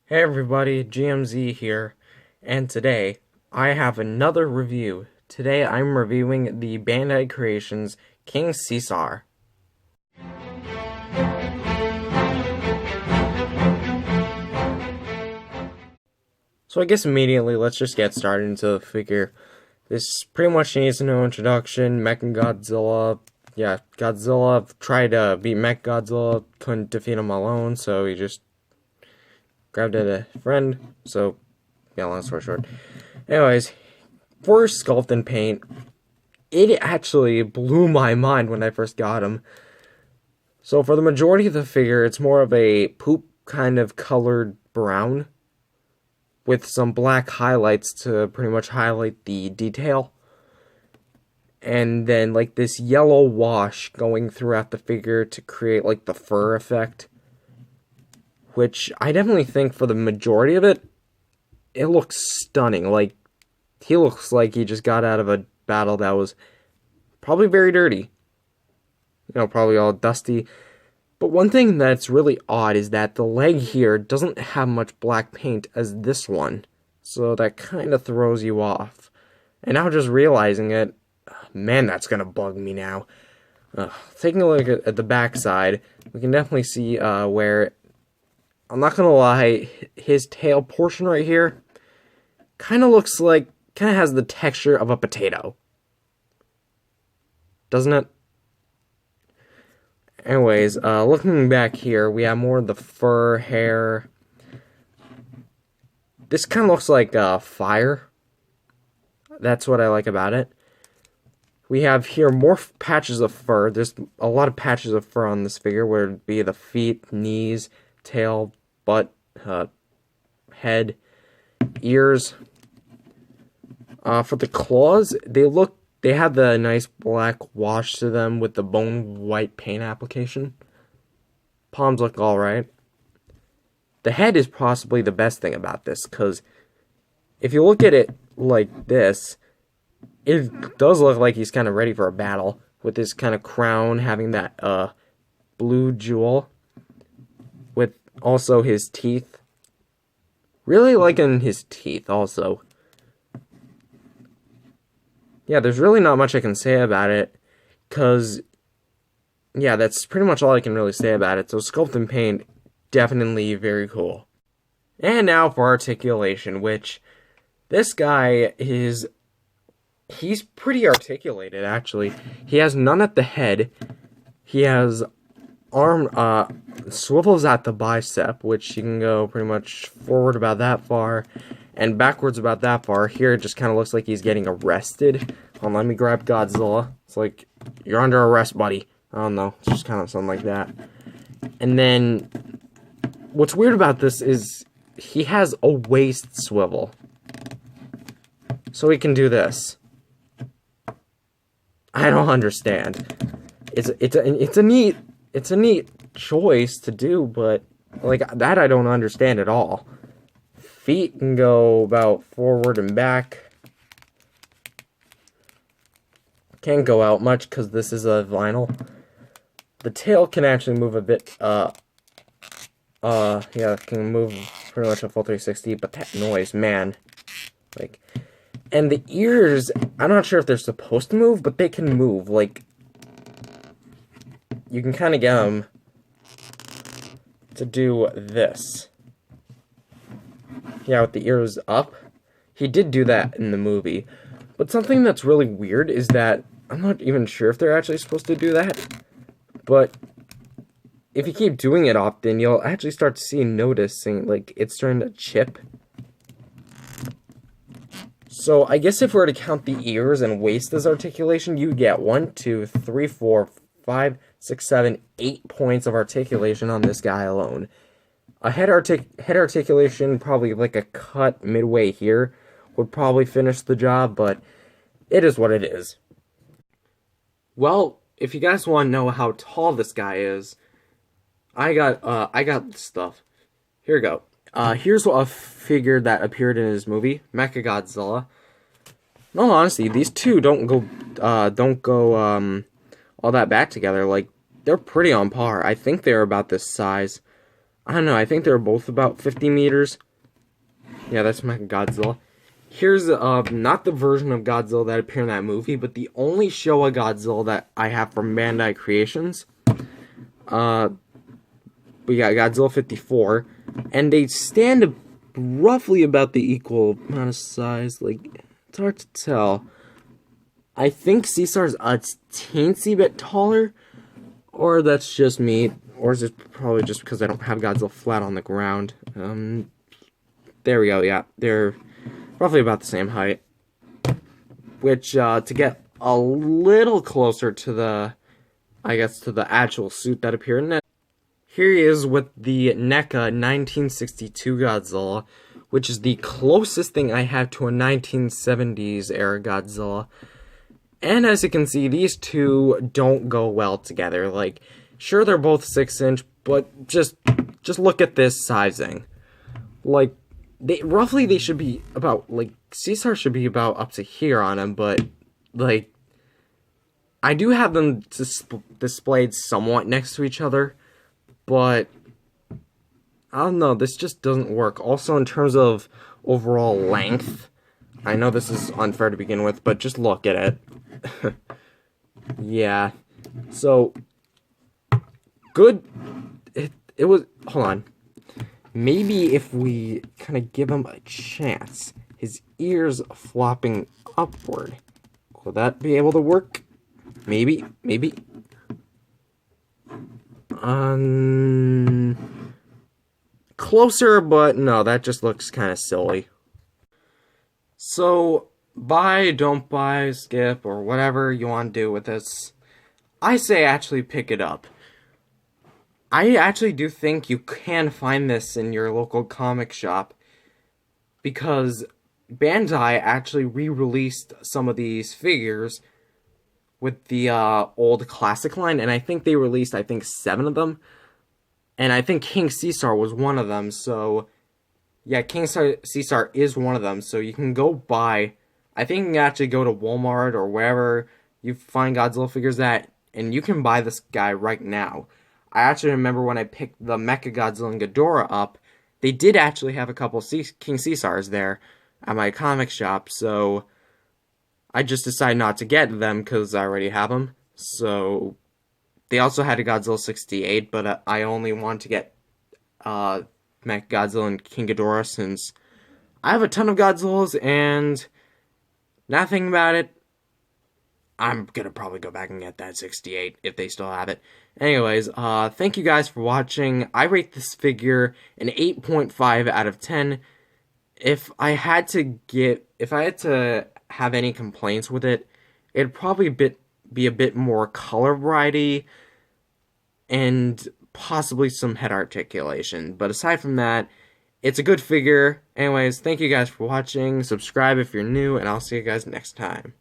Hey everybody, GMZ here, and today I have another review. Today I'm reviewing the Bandai Creations King Ceasar. So I guess immediately let's just get started into the figure. This pretty much needs no introduction. Mechagodzilla, yeah, Godzilla tried to beat Mechagodzilla, couldn't defeat him alone, so he just grabbed at a friend. So, yeah, long story short. Anyways, for sculpt and paint, it actually blew my mind when I first got him. So for the majority of the figure, it's more of a poop kind of colored brown with some black highlights to pretty much highlight the detail. And then like this yellow wash going throughout the figure to create like the fur effect. Which I definitely think for the majority of it, it looks stunning. Like, he looks like he just got out of a battle that was probably very dirty. Probably all dusty. But one thing that's really odd is that the leg here doesn't have much black paint as this one. So that kind of throws you off. And now just realizing it, man, that's going to bug me now. Taking a look at the back side, we can definitely see where, I'm not going to lie, his tail portion right here kind of has the texture of a potato. Doesn't it? Anyways, looking back here, we have more of the fur, hair. This kind of looks like fire. That's what I like about it. We have here more patches of fur. There's a lot of patches of fur on this figure, where it'd be the feet, knees, tail, butt, head, ears. For the claws, they have the nice black wash to them with the bone white paint application. Palms look alright. The head is possibly the best thing about this, because if you look at it like this, it does look like he's kind of ready for a battle, with this kind of crown having that blue jewel, with also his teeth. Really liking his teeth also. Yeah, there's really not much I can say about it, because, yeah, that's pretty much all I can really say about it. So sculpt and paint, definitely very cool. And now for articulation, which, this guy he's pretty articulated, actually. He has none at the head. He has swivels at the bicep, which you can go pretty much forward about that far, and backwards about that far. Here it just kind of looks like he's getting arrested. Let me grab Godzilla. It's like, you're under arrest, buddy. I don't know. It's just kind of something like that. And then, what's weird about this is he has a waist swivel. So he can do this. I don't understand. It's a neat choice to do, but like that I don't understand at all. Feet can go about forward and back. Can't go out much because this is a vinyl. The tail can actually move a bit, yeah, it can move pretty much a full 360, but that noise, man. Like, and the ears, I'm not sure if they're supposed to move, but they can move, like, you can kind of get them to do this. Yeah, with the ears up. He did do that in the movie. But something that's really weird is that I'm not even sure if they're actually supposed to do that. But if you keep doing it often, you'll actually start to see noticing, like, it's starting to chip. So I guess if we were to count the ears and waist as articulation, you get 1, 2, 3, 4, 5, 6, 7, 8 points of articulation on this guy alone. A head articulation, probably like a cut midway here, would probably finish the job, but it is what it is. Well, if you guys want to know how tall this guy is, I got stuff. Here we go. Here's a figure that appeared in his movie, Mechagodzilla. In all honesty, these two don't go all that back together. Like, they're pretty on par. I think they're about this size. I don't know, I think they're both about 50 meters. Yeah, that's Mechagodzilla. Here's not the version of Godzilla that appeared in that movie, but the only Showa Godzilla that I have from Bandai Creations. We got Godzilla 54, and they stand roughly about the equal amount of size. Like, it's hard to tell. I think Caesar's a teensy bit taller, or that's just me, or is it probably just because I don't have Godzilla flat on the ground? There we go, yeah, they're roughly about the same height. Which, to get a little closer to the, I guess, to the actual suit that appeared in it, here he is with the NECA 1962 Godzilla, which is the closest thing I have to a 1970s era Godzilla. And as you can see, these two don't go well together. Like, sure, they're both 6-inch, but just look at this sizing. Like, they should be about, like, Ceasar should be about up to here on him, but, like, I do have them displayed somewhat next to each other, but I don't know, this just doesn't work. Also, in terms of overall length, I know this is unfair to begin with, but just look at it. Yeah. So, good. It was, hold on. Maybe if we kind of give him a chance, his ears flopping upward, will that be able to work? Maybe. Closer, but no, that just looks kind of silly. So, buy, don't buy, skip, or whatever you want to do with this, I say actually pick it up. I actually do think you can find this in your local comic shop, because Bandai actually re-released some of these figures with the old classic line, and I think they released, 7 of them, and I think King Caesar was one of them, so yeah, King Caesar is one of them, so you can go buy, I think you can actually go to Walmart or wherever you find Godzilla figures at, and you can buy this guy right now. I actually remember when I picked the Mechagodzilla and Ghidorah up, they did actually have a couple King Caesars there at my comic shop, so I just decided not to get them because I already have them. So they also had a Godzilla 68, but I only want to get Mechagodzilla and King Ghidorah since I have a ton of Godzillas and nothing about it. I'm gonna probably go back and get that 68 if they still have it. Anyways, thank you guys for watching. I rate this figure an 8.5 out of 10. If I had to have any complaints with it, it'd probably be a bit more color variety and possibly some head articulation. But aside from that, it's a good figure. Anyways, thank you guys for watching. Subscribe if you're new, and I'll see you guys next time.